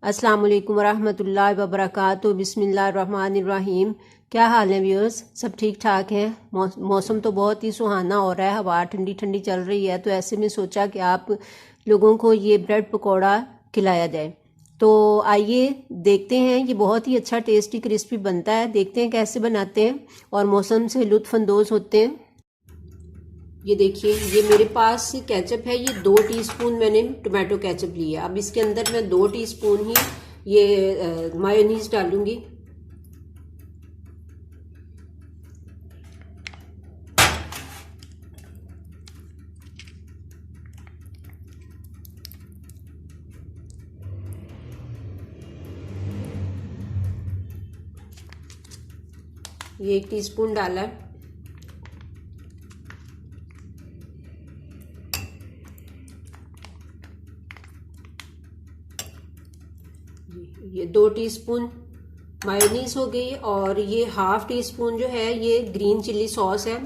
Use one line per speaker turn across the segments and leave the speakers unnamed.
अस्सलाम वालेकुम वरहमतुल्लाहि वबरकातुहू। बिस्मिल्लाहिर्रहमानिर्रहीम। क्या हाल है व्यूअर्स? सब ठीक ठाक है। मौसम तो बहुत ही सुहाना हो रहा है, हवा ठंडी ठंडी चल रही है, तो ऐसे में सोचा कि आप लोगों को ये ब्रेड पकौड़ा खिलाया जाए। तो आइए देखते हैं, ये बहुत ही अच्छा टेस्टी क्रिस्पी बनता है। देखते हैं कैसे बनाते हैं और मौसम से लुत्फ़अंदोज़ होते हैं। ये देखिए, ये मेरे पास केचप है, ये 2 टीस्पून मैंने टोमेटो केचप लिया। अब इसके अंदर मैं 2 टीस्पून ही ये मायोनीज डालूंगी। ये 1 टीस्पून डाला। ये 2 टीस्पून मायोनीज हो गई, और ये ½ टीस्पून जो है ये ग्रीन चिल्ली सॉस है,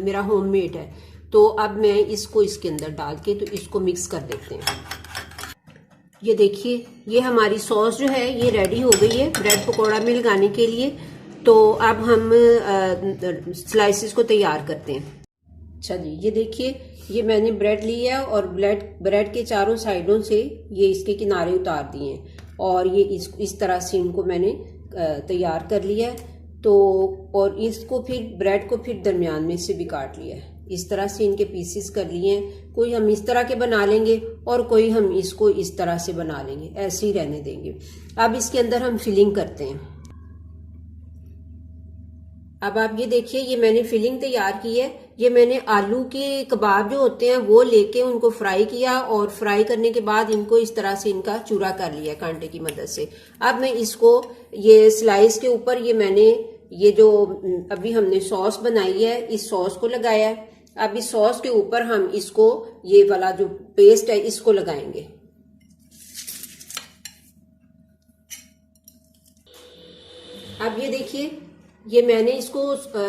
मेरा होममेड है। तो अब मैं इसको इसके अंदर डाल के तो इसको मिक्स कर देते हैं। ये देखिए, ये हमारी सॉस जो है ये रेडी हो गई है ब्रेड पकौड़ा में लगाने के लिए। तो अब हम स्लाइसेस को तैयार करते हैं। अच्छा जी, ये देखिए, ये मैंने ब्रेड लिया और ब्रेड के चारों साइडों से ये इसके किनारे उतार दिए हैं, और ये इस तरह से इनको मैंने तैयार कर लिया है। तो और इसको फिर ब्रेड को फिर दरमियान में से भी काट लिया है, इस तरह से इनके पीसेस कर लिए हैं। कोई हम इस तरह के बना लेंगे और कोई हम इसको इस तरह से बना लेंगे, ऐसे ही रहने देंगे। अब इसके अंदर हम फिलिंग करते हैं। अब आप ये देखिए, ये मैंने फिलिंग तैयार की है। ये मैंने आलू के कबाब जो होते हैं वो लेके उनको फ्राई किया, और फ्राई करने के बाद इनको इस तरह से इनका चूरा कर लिया कांटे की मदद से। अब मैं इसको ये स्लाइस के ऊपर ये मैंने ये जो अभी हमने सॉस बनाई है इस सॉस को लगाया है। अब इस सॉस के ऊपर हम इसको ये वाला जो पेस्ट है इसको लगाएंगे। अब ये देखिए, ये मैंने इसको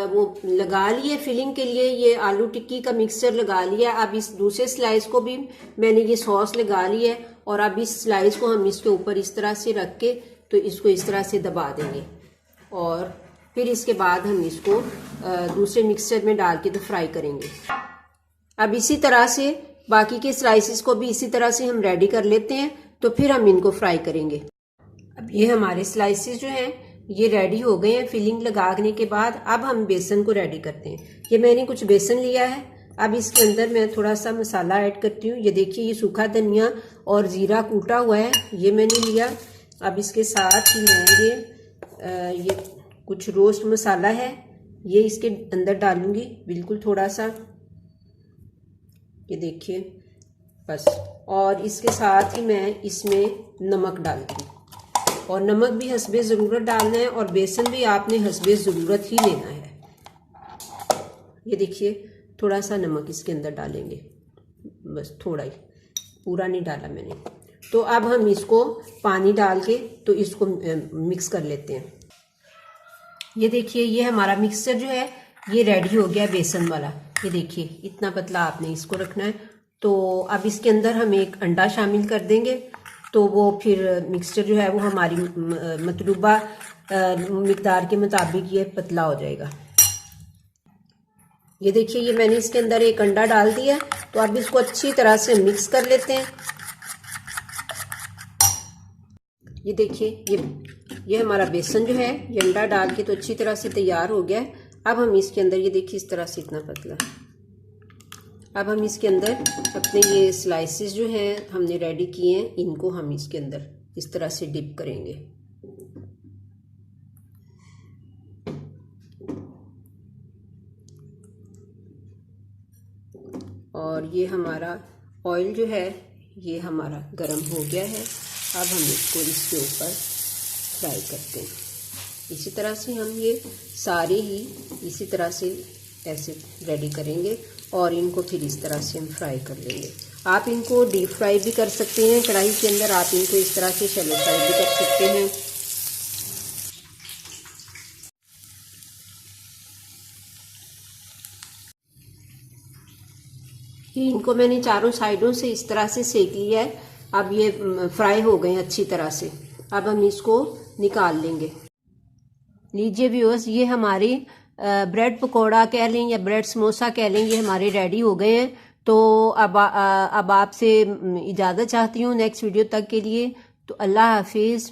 वो लगा लिया फिलिंग के लिए, ये आलू टिक्की का मिक्सचर लगा लिया। अब इस दूसरे स्लाइस को भी मैंने ये सॉस लगा लिया है, और अब इस स्लाइस को हम इसके ऊपर इस तरह से रख के तो इसको इस तरह से दबा देंगे, और फिर इसके बाद हम इसको दूसरे मिक्सचर में डाल के तो फ्राई करेंगे। अब इसी तरह से बाकी के स्लाइसिस को भी इसी तरह से हम रेडी कर लेते हैं, तो फिर हम इनको फ्राई करेंगे। अब ये हमारे स्लाइसिस जो हैं ये रेडी हो गए हैं फिलिंग लगाने के बाद। अब हम बेसन को रेडी करते हैं। ये मैंने कुछ बेसन लिया है। अब इसके अंदर मैं थोड़ा सा मसाला ऐड करती हूँ। ये देखिए, ये सूखा धनिया और जीरा कूटा हुआ है, ये मैंने लिया। अब इसके साथ ही मैं ये कुछ रोस्ट मसाला है, ये इसके अंदर डालूंगी बिल्कुल थोड़ा सा, ये देखिए बस। और इसके साथ ही मैं इसमें नमक डालती हूँ, और नमक भी हस्बे ज़रूरत डालना है, और बेसन भी आपने हस्बे ज़रूरत ही लेना है। ये देखिए, थोड़ा सा नमक इसके अंदर डालेंगे, बस थोड़ा ही, पूरा नहीं डाला मैंने। तो अब हम इसको पानी डाल के तो इसको मिक्स कर लेते हैं। ये देखिए, ये हमारा मिक्सचर जो है ये रेडी हो गया बेसन वाला। ये देखिए, इतना पतला आपने इसको रखना है। तो अब इसके अंदर हम एक अंडा शामिल कर देंगे, तो वो फिर मिक्सचर जो है वो हमारी मतलूबा मिकदार के मुताबिक ये पतला हो जाएगा। ये देखिए, ये मैंने इसके अंदर एक अंडा डाल दिया। तो अब इसको अच्छी तरह से मिक्स कर लेते हैं। ये देखिए, ये हमारा बेसन जो है ये अंडा डाल के तो अच्छी तरह से तैयार हो गया है। अब हम इसके अंदर ये देखिए इस तरह से इतना पतला। अब हम इसके अंदर अपने ये स्लाइसेस जो हैं हमने रेडी किए हैं, इनको हम इसके अंदर इस तरह से डिप करेंगे। और ये हमारा ऑयल जो है ये हमारा गरम हो गया है। अब हम इसको इसके ऊपर फ्राई करते हैं। इसी तरह से हम ये सारे ही इसी तरह से ऐसे रेडी करेंगे, और इनको फिर इस तरह से हम फ्राई कर लेंगे। आप इनको डीप फ्राई भी कर सकते हैं कढ़ाई के अंदर, आप इनको इस तरह से शैलो फ्राई भी कर सकते हैं। इनको मैंने चारों साइडों से इस तरह से सेक लिया है। अब ये फ्राई हो गए अच्छी तरह से। अब हम इसको निकाल लेंगे। लीजिए व्यूअर्स, ये हमारी ब्रेड पकोड़ा कह लें या ब्रेड समोसा कह लें, ये हमारे रेडी हो गए हैं। तो अब आपसे इजाज़त चाहती हूँ नेक्स्ट वीडियो तक के लिए। तो अल्लाह हाफिज़।